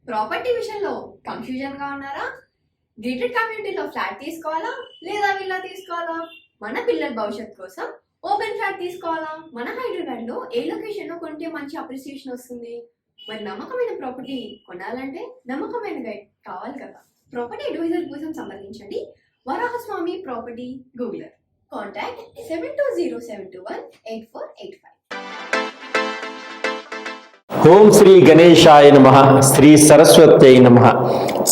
Property విషయంలో confusion గా ఉన్నారా? గేటెడ్ కమ్యూనిటీలో ఫ్లాట్ తీసుకోవాలా లేదా విల్లా తీసుకోవాలా? మన పిల్లల భవిష్యత్ కోసం ఓపెన్ ఫ్లాట్ తీసుకోవాలా? మన హైదరాబాద్ లో ఏ లొకేషన్ లో కొంటే మంచి అప్రిసియేషన్ వస్తుంది? మరి నమ్మకమైన ప్రాపర్టీ కొనాలంటే నమ్మకమైన గైడ్ కావాలి కదా. ప్రాపర్టీ అడ్వైజర్ కోసం సంప్రదించండి వరాహస్వామి ప్రాపర్టీ గూగులర్. కాంటాక్ట్ 7207218485. ఓం శ్రీ గణేశాయ నమః. శ్రీ సరస్వత్యై నమః.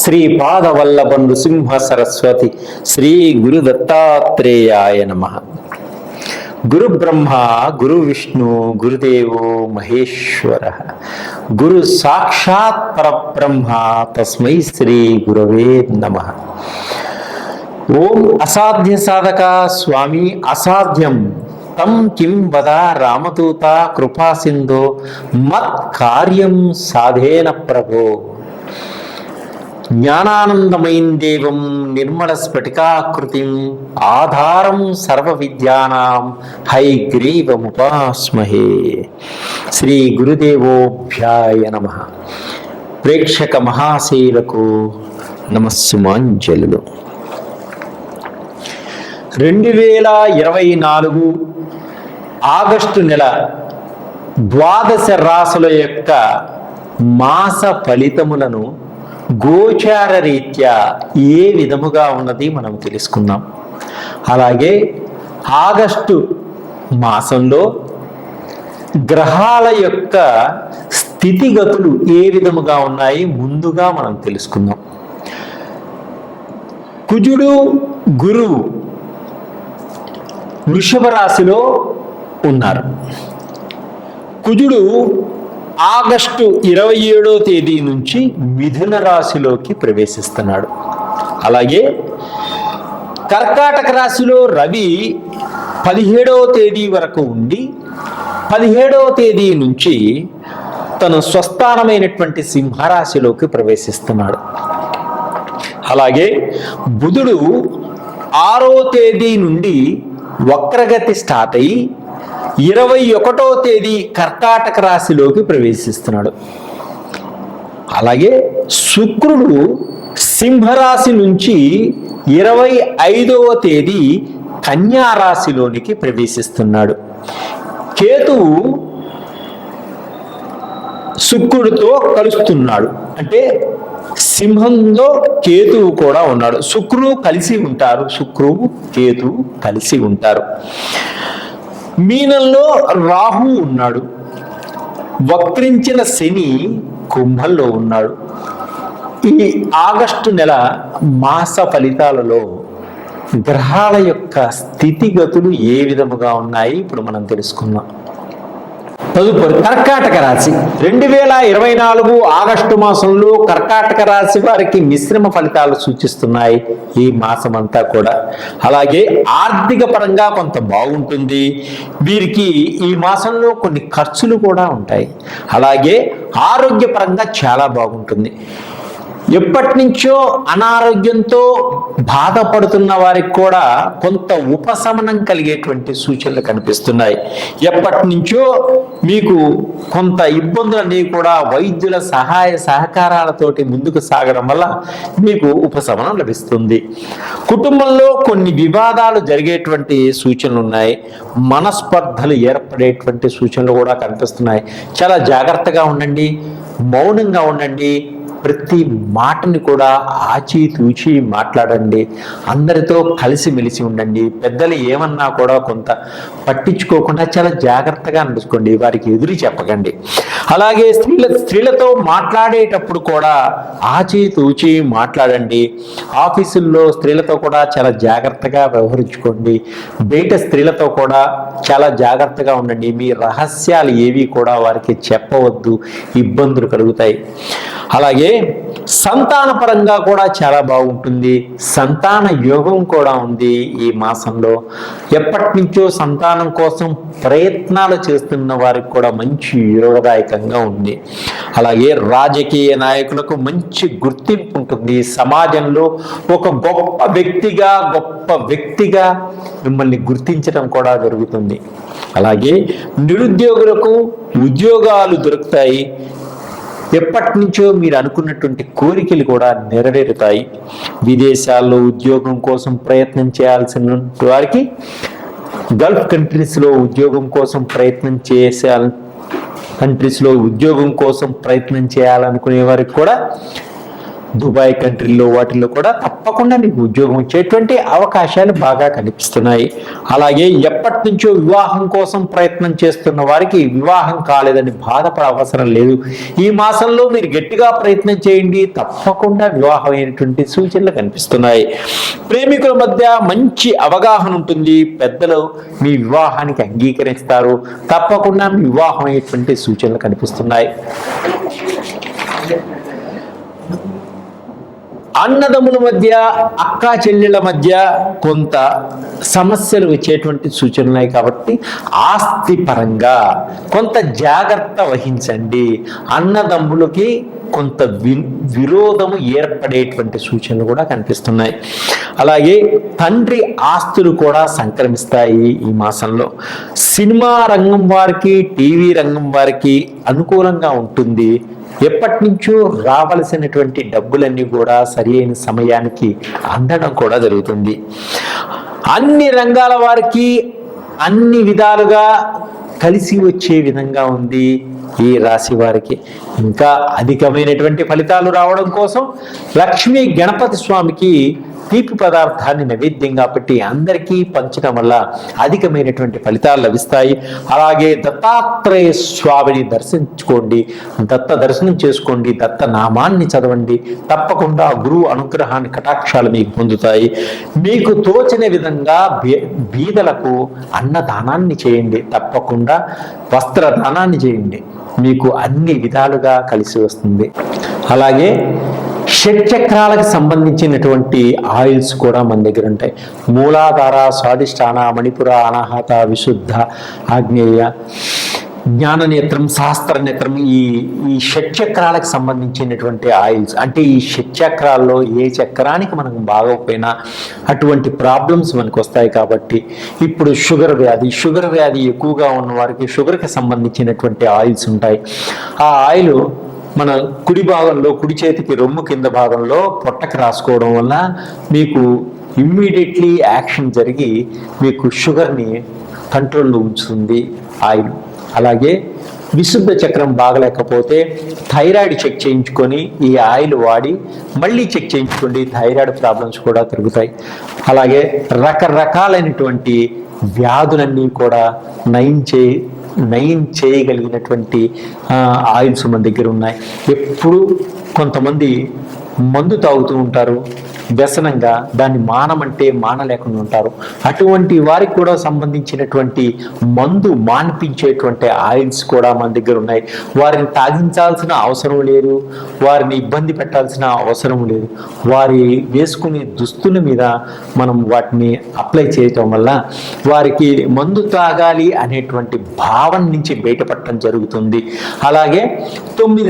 శ్రీ పాదవల్లభ నృసింహ సరస్వతి శ్రీ గురు దత్తాత్రేయాయ నమః. గురు బ్రహ్మ గురు విష్ణు గురుదేవో మహేశ్వర గురు సాక్షాత్ పరబ్రహ్మ తస్మై శ్రీ గురవే నమః. ఓం అసాధ్య సాధక స్వామి అసాధ్యం తం కిం వద రామదూత కృపా సింధో మత్ కార్యం సాధేన ప్రభో. జ్ఞానానందమయం దేవం నిర్మల స్ఫటికాకృతిం ఆధారం సర్వ విద్యానాం హైగ్రీవముపాస్మహే. శ్రీ గురుదేవోభ్యాయ నమః. ప్రేక్షక మహాశైలకు నమస్సుమాంజలులు. 2024 ఆగస్టు నెల ద్వాదశ రాశుల యొక్క మాస ఫలితములను గోచార రీత్యా ఏ విధముగా ఉన్నది మనం తెలుసుకుందాం. అలాగే ఆగస్టు మాసంలో గ్రహాల యొక్క స్థితిగతులు ఏ విధముగా ఉన్నాయి ముందుగా మనం తెలుసుకుందాం. కుజుడు గురువు వృషభ రాశిలో ఉన్నారు. కుజుడు ఆగస్టు 27వ తేదీ నుంచి మిథున రాశిలోకి ప్రవేశిస్తున్నాడు. అలాగే కర్కాటక రాశిలో రవి 17వ తేదీ వరకు ఉండి 17వ తేదీ నుంచి తన స్వస్థానమైనటువంటి సింహరాశిలోకి ప్రవేశిస్తున్నాడు. అలాగే బుధుడు 6వ తేదీ నుండి వక్రగతి స్టార్ట్ అయ్యి 21వ తేదీ కర్కాటక రాశిలోకి ప్రవేశిస్తున్నాడు. అలాగే శుక్రుడు సింహరాశి నుంచి 25వ తేదీ కన్యా రాశిలోనికి ప్రవేశిస్తున్నాడు. కేతువు శుక్రుడితో కలుస్తున్నాడు, అంటే సింహంలో కేతువు కూడా ఉన్నాడు. శుక్రుడు కలిసి ఉంటారు, శుక్రువు కేతువు కలిసి ఉంటారు. మీనంలో రాహు ఉన్నాడు. వక్రించిన శని కుంభంలో ఉన్నాడు. ఈ ఆగస్టు నెల మాస ఫలితాలలో గ్రహాల యొక్క స్థితిగతులు ఏ విధముగా ఉన్నాయి ఇప్పుడు మనం తెలుసుకుందాం. తదుపరి కర్కాటక రాశి 2024 ఆగస్టు మాసంలో కర్కాటక రాశి వారికి మిశ్రమ ఫలితాలు సూచిస్తున్నాయి ఈ మాసం అంతా కూడా. అలాగే ఆర్థిక పరంగా కొంత బాగుంటుంది. వీరికి ఈ మాసంలో కొన్ని ఖర్చులు కూడా ఉంటాయి. అలాగే ఆరోగ్యపరంగా చాలా బాగుంటుంది. ఎప్పటి నుంచో అనారోగ్యంతో బాధపడుతున్న వారికి కూడా కొంత ఉపశమనం కలిగేటువంటి సూచనలు కనిపిస్తున్నాయి. ఎప్పటి నుంచో మీకు కొంత ఇబ్బందులన్నీ కూడా వైద్యుల సహాయ సహకారాలతోటి ముందుకు సాగడం వల్ల మీకు ఉపశమనం లభిస్తుంది. కుటుంబంలో కొన్ని వివాదాలు జరిగేటువంటి సూచనలు ఉన్నాయి. మనస్పర్ధలు ఏర్పడేటువంటి సూచనలు కూడా కనిపిస్తున్నాయి. చాలా జాగ్రత్తగా ఉండండి, మౌనంగా ఉండండి. ప్రతి మాటని కూడా ఆచితూచి మాట్లాడండి. అందరితో కలిసిమెలిసి ఉండండి. పెద్దలు ఏమన్నా కూడా కొంత పట్టించుకోకుండా చాలా జాగ్రత్తగా నడుచుకోండి, వారికి ఎదురు చెప్పకండి. అలాగే స్త్రీలతో మాట్లాడేటప్పుడు కూడా ఆచితూచి మాట్లాడండి. ఆఫీసుల్లో స్త్రీలతో కూడా చాలా జాగ్రత్తగా వ్యవహరించుకోండి. బయట స్త్రీలతో కూడా చాలా జాగ్రత్తగా ఉండండి. మీ రహస్యాలు ఏవి కూడా వారికి చెప్పవద్దు, ఇబ్బందులు కలుగుతాయి. అలాగే సంతాన పరంగా కూడా చాలా బాగుంటుంది. సంతాన యోగం కూడా ఉంది ఈ మాసంలో. ఎప్పటి నుంచో సంతానం కోసం ప్రయత్నాలు చేస్తున్న వారికి కూడా మంచి యోగదాయకంగా ఉంది. అలాగే రాజకీయ నాయకులకు మంచి గుర్తింపు ఉంటుంది. సమాజంలో ఒక గొప్ప వ్యక్తిగా మిమ్మల్ని గుర్తించడం కూడా జరుగుతుంది. అలాగే నిరుద్యోగులకు ఉద్యోగాలు దొరుకుతాయి. ఎప్పటి నుంచో మీరు అనుకున్నటువంటి కోరికలు కూడా నెరవేరుతాయి. విదేశాల్లో ఉద్యోగం కోసం ప్రయత్నం చేయాల్సిన వారికి గల్ఫ్ కంట్రీస్లో ఉద్యోగం కోసం ప్రయత్నం చేయాలనుకునే వారికి కూడా దుబాయ్ కంట్రీలో వాటిల్లో కూడా తప్పకుండా మీకు ఉద్యోగం వచ్చేటువంటి అవకాశాలు బాగా కనిపిస్తున్నాయి. అలాగే ఎప్పటి నుంచో వివాహం కోసం ప్రయత్నం చేస్తున్న వారికి వివాహం కాలేదని బాధపడే అవసరం లేదు. ఈ మాసంలో మీరు గట్టిగా ప్రయత్నం చేయండి, తప్పకుండా వివాహం అయినటువంటి సూచనలు కనిపిస్తున్నాయి. ప్రేమికుల మధ్య మంచి అవగాహన ఉంటుంది. పెద్దలు మీ వివాహానికి అంగీకరిస్తారు. తప్పకుండా మీ వివాహం అయ్యేటువంటి సూచనలు కనిపిస్తున్నాయి. అన్నదమ్ముల మధ్య, అక్కా చెల్లెళ్ళ మధ్య కొంత సమస్యలు వచ్చేటువంటి సూచనలు ఉన్నాయి. కాబట్టి ఆస్తి పరంగా కొంత జాగ్రత్త వహించండి. అన్నదమ్ములకి కొంత విరోధము ఏర్పడేటువంటి సూచనలు కూడా కనిపిస్తున్నాయి. అలాగే తండ్రి ఆస్తులు కూడా సంక్రమిస్తాయి ఈ మాసంలో. సినిమా రంగం వారికి, టీవీ రంగం వారికి అనుకూలంగా ఉంటుంది. ఎప్పటి నుంచో రావలసినటువంటి డబ్బులన్నీ కూడా సరి అయిన సమయానికి అందడం కూడా జరుగుతుంది. అన్ని రంగాల వారికి అన్ని విధాలుగా కలిసి వచ్చే విధంగా ఉంది ఈ రాశి వారికి. ఇంకా అధికమైనటువంటి ఫలితాలు రావడం కోసం లక్ష్మీ గణపతి స్వామికి తీపి పదార్థాన్ని నైవేద్యంగా పెట్టి అందరికీ పంచడం వల్ల అధికమైనటువంటి ఫలితాలు లభిస్తాయి. అలాగే దత్తాత్రేయ స్వామిని దర్శనం చేసుకోండి, దత్త నామాన్ని చదవండి. తప్పకుండా గురువు అనుగ్రహాన్ని, కటాక్షాలు మీకు పొందుతాయి. మీకు తోచిన విధంగా బీదలకు అన్నదానాన్ని చేయండి. తప్పకుండా వస్త్రదానాన్ని చేయండి. మీకు అన్ని విధాలుగా కలిసి వస్తుంది. అలాగే షట్చక్రాలకు సంబంధించినటువంటి ఆయిల్స్ కూడా మన దగ్గర ఉంటాయి. మూలాధార, స్వాదిష్టాన, మణిపుర, అనాహత, విశుద్ధ, ఆగ్నేయ, జ్ఞాననేత్రం, శాస్త్రనేత్రం, ఈ షట్చక్రాలకు సంబంధించినటువంటి ఆయిల్స్. అంటే ఈ షట్చక్రాల్లో ఏ చక్రానికి మనకు బాగోకపోయినా అటువంటి ప్రాబ్లమ్స్ మనకు వస్తాయి. కాబట్టి ఇప్పుడు షుగర్ వ్యాధి ఎక్కువగా ఉన్న వారికి షుగర్కి సంబంధించినటువంటి ఆయిల్స్ ఉంటాయి. ఆ ఆయిల్ మన కుడి భాగంలో, కుడి చేతికి రొమ్ము కింద భాగంలో పొట్టకి రాసుకోవడం వల్ల మీకు ఇమ్మీడియట్లీ యాక్షన్ జరిగి మీకు షుగర్ని కంట్రోల్లో ఉంచుతుంది ఆయిల్. అలాగే విశుద్ధ చక్రం బాగలేకపోతే థైరాయిడ్ చెక్ చేయించుకొని ఈ ఆయిల్ వాడి మళ్ళీ చెక్ చేయించుకోండి. థైరాయిడ్ ప్రాబ్లమ్స్ కూడా తిరుగుతాయి. అలాగే రకరకాలైనటువంటి వ్యాధులన్నీ కూడా నయం చేయగలిగినటువంటి ఆయిల్స్ మన దగ్గర ఉన్నాయి. ఎప్పుడు కొంతమంది మందు తాగుతూ ఉంటారు, వ్యసనంగా దాన్ని మానమంటే మానలేకుండా ఉంటారు. అటువంటి వారికి కూడా సంబంధించినటువంటి మందు మాన్పించేటువంటి ఆయిల్స్ కూడా మన దగ్గర ఉన్నాయి. వారిని తాగించాల్సిన అవసరం లేదు, వారిని ఇబ్బంది పెట్టాల్సిన అవసరం లేదు. వారి వేసుకునే దుస్తుల మీద మనం వాటిని అప్లై చేయటం వల్ల వారికి మందు తాగాలి అనేటువంటి భావం నుంచి బయటపడటం జరుగుతుంది. అలాగే 9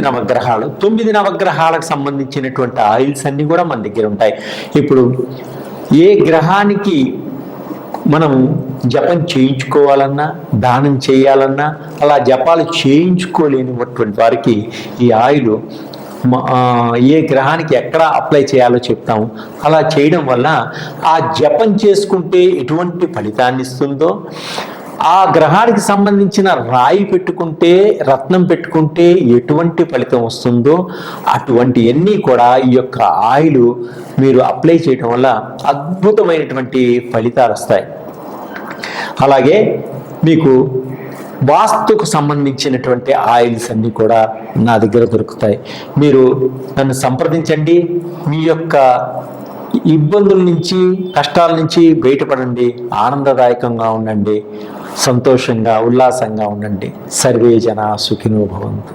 నవగ్రహాలకు సంబంధించినటువంటి ఆయిల్స్ అన్ని కూడా మన దగ్గర ఉంటాయి. ఇప్పుడు ఏ గ్రహానికి మనం జపం చేయించుకోవాలన్నా, దానం చేయాలన్నా, అలా జపాలు చేయించుకోలేనిటువంటి వారికి ఈ ఆయిల్ ఏ గ్రహానికి ఎక్కడ అప్లై చేయాలో చెప్తాము. అలా చేయడం వల్ల ఆ జపం చేసుకుంటే ఎటువంటి ఫలితాన్ని ఇస్తుందో, ఆ గ్రహానికి సంబంధించిన రాయి పెట్టుకుంటే, రత్నం పెట్టుకుంటే ఎటువంటి ఫలితం వస్తుందో అటువంటి అన్నీ కూడా ఈ యొక్క ఆయిల్ మీరు అప్లై చేయడం వల్ల అద్భుతమైనటువంటి ఫలితాలు వస్తాయి. అలాగే మీకు వాస్తుకు సంబంధించినటువంటి ఆయిల్స్ అన్నీ కూడా నా దగ్గర దొరుకుతాయి. మీరు నన్ను సంప్రదించండి. మీ యొక్క ఇబ్బందుల నుంచి, కష్టాల నుంచి బయటపడండి. ఆనందదాయకంగా ఉండండి, సంతోషంగా, ఉల్లాసంగా ఉండండి. సర్వే జన సుఖినో భవంతు.